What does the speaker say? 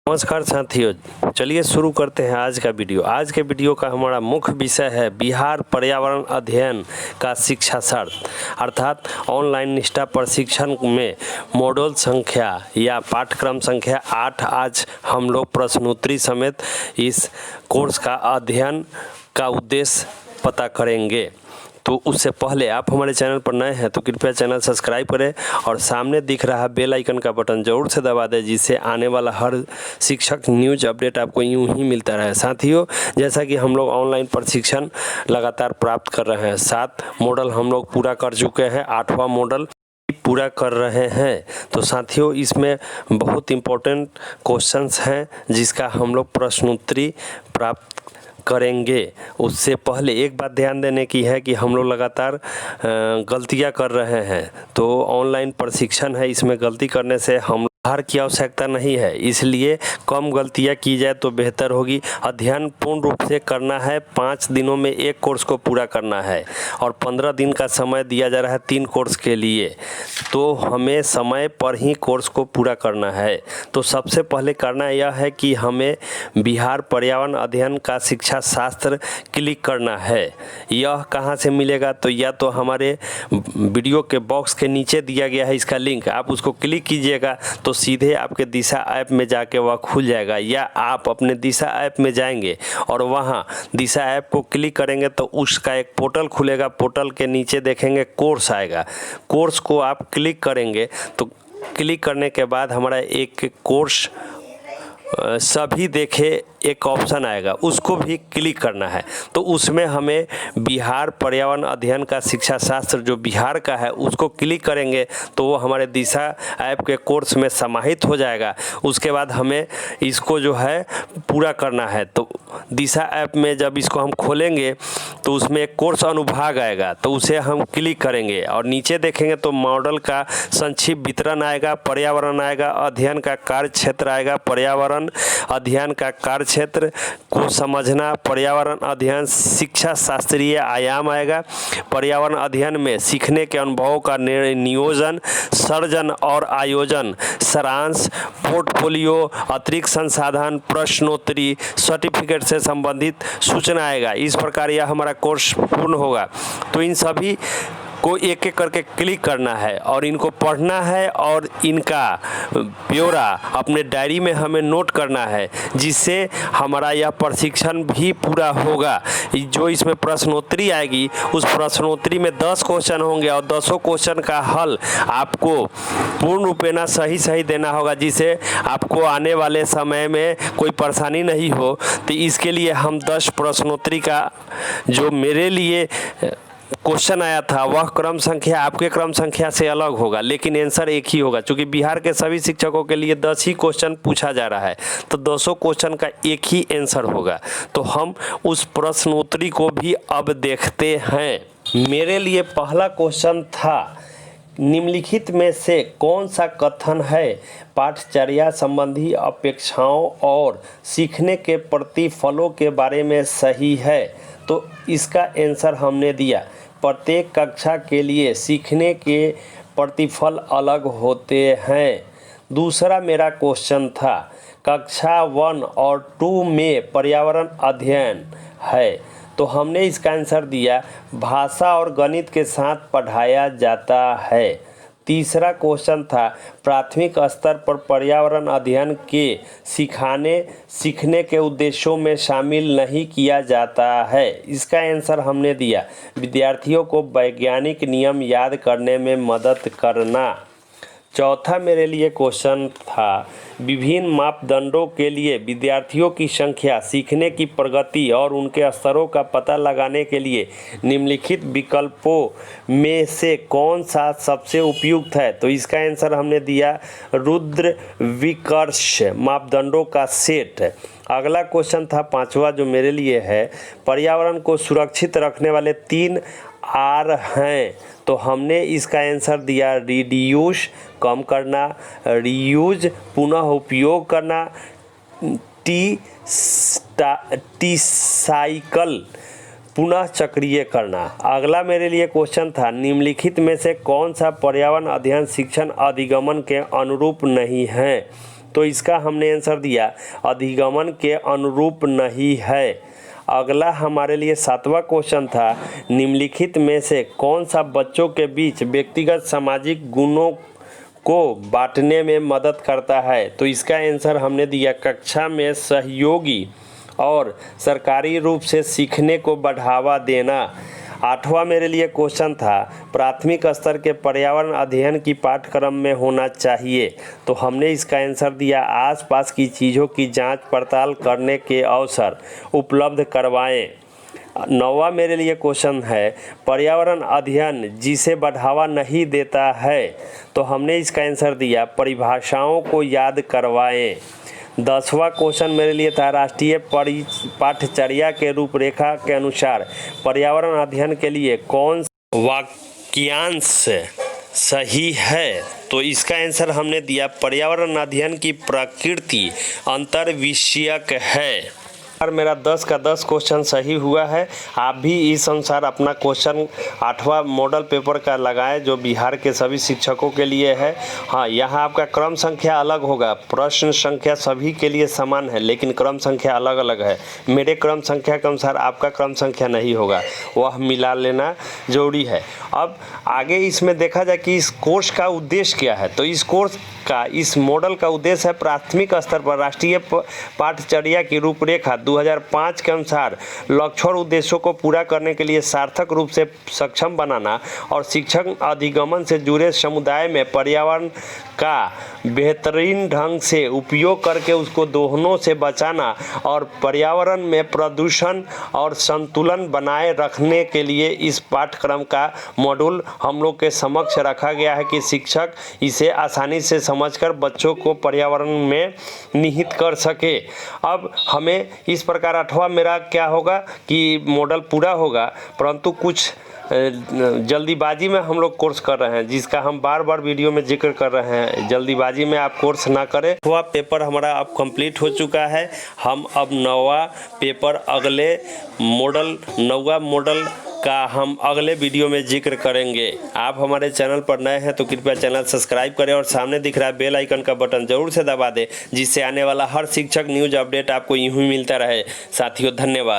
नमस्कार साथियों, चलिए शुरू करते हैं आज का वीडियो। आज के वीडियो का हमारा मुख्य विषय है बिहार पर्यावरण अध्ययन का शिक्षा शर्त, अर्थात ऑनलाइन निष्ठा प्रशिक्षण में मॉड्यूल संख्या या पाठ्यक्रम संख्या 8। आज हम लोग प्रश्नोत्तरी समेत इस कोर्स का अध्ययन का उद्देश्य पता करेंगे। तो उससे पहले आप हमारे चैनल पर नए हैं तो कृपया चैनल सब्सक्राइब करें और सामने दिख रहा बेल आइकन का बटन ज़रूर से दबा दें, जिससे आने वाला हर शिक्षक न्यूज अपडेट आपको यूं ही मिलता रहे। साथियों, जैसा कि हम लोग ऑनलाइन प्रशिक्षण लगातार प्राप्त कर रहे हैं, 7 मॉडल हम लोग पूरा कर चुके हैं, 8वां मॉडल पूरा कर रहे हैं। तो साथियों, इसमें बहुत इम्पोर्टेंट क्वेश्चंस हैं जिसका हम लोग प्रश्नोत्तरी प्राप्त करेंगे। उससे पहले एक बात ध्यान देने की है कि हम लोग लगातार गलतियां कर रहे हैं। तो ऑनलाइन प्रशिक्षण है, इसमें गलती करने से हम सुधार की आवश्यकता नहीं है, इसलिए कम गलतियां की जाए तो बेहतर होगी। अध्ययन पूर्ण रूप से करना है, 5 दिनों में एक कोर्स को पूरा करना है और 15 दिन का समय दिया जा रहा है 3 कोर्स के लिए। तो हमें समय पर ही कोर्स को पूरा करना है। तो सबसे पहले करना यह है कि हमें बिहार पर्यावरण अध्ययन का शिक्षा शास्त्र क्लिक करना है। यह कहाँ से मिलेगा? तो या तो हमारे वीडियो के बॉक्स के नीचे दिया गया है इसका लिंक, आप उसको क्लिक कीजिएगा तो सीधे आपके दिशा ऐप में जाके वह खुल जाएगा, या आप अपने दिशा ऐप में जाएंगे और वहाँ दिशा ऐप को क्लिक करेंगे तो उसका एक पोर्टल खुलेगा। पोर्टल के नीचे देखेंगे कोर्स आएगा, कोर्स को आप क्लिक करेंगे तो क्लिक करने के बाद हमारा एक कोर्स सभी देखे एक ऑप्शन आएगा, उसको भी क्लिक करना है। तो उसमें हमें बिहार पर्यावरण अध्ययन का शिक्षा शास्त्र जो बिहार का है उसको क्लिक करेंगे तो वो हमारे दिशा ऐप के कोर्स में समाहित हो जाएगा। उसके बाद हमें इसको जो है पूरा करना है। तो दिशा ऐप में जब इसको हम खोलेंगे तो उसमें एक कोर्स अनुभाग आएगा, तो उसे हम क्लिक करेंगे और नीचे देखेंगे तो मॉडल का संक्षिप्त वितरण आएगा, पर्यावरण आएगा, अध्ययन का कार्य क्षेत्र आएगा, पर्यावरण अध्ययन का कार्य क्षेत्र को समझना, पर्यावरण अध्ययन शिक्षा शास्त्रीय आयाम आएगा, पर्यावरण अध्ययन में सीखने के अनुभवों का नियोजन, सर्जन और आयोजन, सारांश, पोर्टफोलियो, अतिरिक्त संसाधन, प्रश्नोत्तरी, सर्टिफिकेट से संबंधित सूचना आएगा। इस प्रकार यह हमारा कोर्स पूर्ण होगा। तो इन सभी को एक एक करके क्लिक करना है और इनको पढ़ना है और इनका ब्यौरा अपने डायरी में हमें नोट करना है, जिससे हमारा यह प्रशिक्षण भी पूरा होगा। जो इसमें प्रश्नोत्तरी आएगी उस प्रश्नोत्तरी में 10 क्वेश्चन होंगे और 10 क्वेश्चन का हल आपको पूर्ण रूपेण सही देना होगा, जिससे आपको आने वाले समय में कोई परेशानी नहीं हो। तो इसके लिए हम 10 प्रश्नोत्तरी का जो मेरे लिए क्वेश्चन आया था वह क्रम संख्या आपके क्रम संख्या से अलग होगा, लेकिन आंसर एक ही होगा। क्योंकि बिहार के सभी शिक्षकों के लिए 10 ही क्वेश्चन पूछा जा रहा है, तो 200 क्वेश्चन का एक ही आंसर होगा। तो हम उस प्रश्नोत्तरी को भी अब देखते हैं। मेरे लिए पहला क्वेश्चन था, निम्नलिखित में से कौन सा कथन है पाठचर्या संबंधी अपेक्षाओं और सीखने के प्रतिफलों के बारे में सही है? तो इसका आंसर हमने दिया, प्रत्येक कक्षा के लिए सीखने के प्रतिफल अलग होते हैं। दूसरा मेरा क्वेश्चन था, कक्षा 1 और 2 में पर्यावरण अध्ययन है, तो हमने इसका आंसर दिया भाषा और गणित के साथ पढ़ाया जाता है। तीसरा क्वेश्चन था, प्राथमिक स्तर पर पर्यावरण अध्ययन के सीखने के उद्देश्यों में शामिल नहीं किया जाता है। इसका आंसर हमने दिया विद्यार्थियों को वैज्ञानिक नियम याद करने में मदद करना। चौथा मेरे लिए क्वेश्चन था, विभिन्न मापदंडों के लिए विद्यार्थियों की संख्या, सीखने की प्रगति और उनके स्तरों का पता लगाने के लिए निम्नलिखित विकल्पों में से कौन सा सबसे उपयुक्त है? तो इसका आंसर हमने दिया रुद्र विकर्ष मापदंडों का सेट। अगला क्वेश्चन था 5वां जो मेरे लिए है, पर्यावरण को सुरक्षित रखने वाले 3 आर हैं, तो हमने इसका आंसर दिया रिड्यूस कम करना, रीयूज पुनः उपयोग करना, टीसाइकल पुनः चक्रीय करना। अगला मेरे लिए क्वेश्चन था, निम्नलिखित में से कौन सा पर्यावरण अध्ययन शिक्षण अधिगमन के अनुरूप नहीं है? तो इसका हमने आंसर दिया अधिगमन के अनुरूप नहीं है। अगला हमारे लिए 7वां क्वेश्चन था, निम्नलिखित में से कौन सा बच्चों के बीच व्यक्तिगत सामाजिक गुणों को बांटने में मदद करता है। तो इसका आंसर हमने दिया कक्षा में सहयोगी और सरकारी रूप से सीखने को बढ़ावा देना। 8वां मेरे लिए क्वेश्चन था, प्राथमिक स्तर के पर्यावरण अध्ययन की पाठ्यक्रम में होना चाहिए। तो हमने इसका आंसर दिया आसपास की चीज़ों की जांच पड़ताल करने के अवसर उपलब्ध करवाएं। 9वां मेरे लिए क्वेश्चन है, पर्यावरण अध्ययन जिसे बढ़ावा नहीं देता है। तो हमने इसका आंसर दिया परिभाषाओं को याद करवाएं। 10वां क्वेश्चन मेरे लिए था, राष्ट्रीय पाठ्यचर्या के रूपरेखा के अनुसार पर्यावरण अध्ययन के लिए कौन वाक्यांश सही है। तो इसका आंसर हमने दिया पर्यावरण अध्ययन की प्रकृति अंतर्विषयक है। और मेरा 10 का 10 क्वेश्चन सही हुआ है। आप भी इस अनुसार अपना क्वेश्चन 8वां मॉडल पेपर का लगाएं जो बिहार के सभी शिक्षकों के लिए है। हाँ, यहाँ आपका क्रम संख्या अलग होगा, प्रश्न संख्या सभी के लिए समान है लेकिन क्रम संख्या अलग अलग है। मेरे क्रम संख्या के अनुसार आपका क्रम संख्या नहीं होगा, वह मिला लेना जरूरी है। अब आगे इसमें देखा जाए कि इस कोर्स का उद्देश्य क्या है। तो इस कोर्स का, इस मॉडल का उद्देश्य है प्राथमिक स्तर पर राष्ट्रीय पाठ्यचर्या की रूपरेखा 2005 के अनुसार लक्ष्य और उद्देश्यों को पूरा करने के लिए सार्थक रूप से सक्षम बनाना और शिक्षक अधिगमन से जुड़े समुदाय में पर्यावरण का बेहतरीन ढंग से उपयोग करके उसको दोहनों से बचाना और पर्यावरण में प्रदूषण और संतुलन बनाए रखने के लिए इस पाठ्यक्रम का मॉड्यूल हम लोग के समक्ष रखा गया है कि शिक्षक इसे आसानी से समझकर बच्चों को पर्यावरण में निहित कर सके। अब हमें इस प्रकार 8वां मेरा क्या होगा कि मॉडल पूरा होगा, परंतु कुछ जल्दीबाजी में हम लोग कोर्स कर रहे हैं जिसका हम बार बार वीडियो में जिक्र कर रहे हैं। जल्दीबाजी में आप कोर्स ना करें। 8वां पेपर हमारा अब कंप्लीट हो चुका है। हम अब 9वां पेपर अगले मॉडल 9वां मॉडल का हम अगले वीडियो में जिक्र करेंगे। आप हमारे चैनल पर नए हैं तो कृपया चैनल सब्सक्राइब करें और सामने दिख रहा है बेल आइकन का बटन जरूर से दबा दें जिससे आने वाला हर शिक्षक न्यूज़ अपडेट आपको यूं ही मिलता रहे। साथियों धन्यवाद।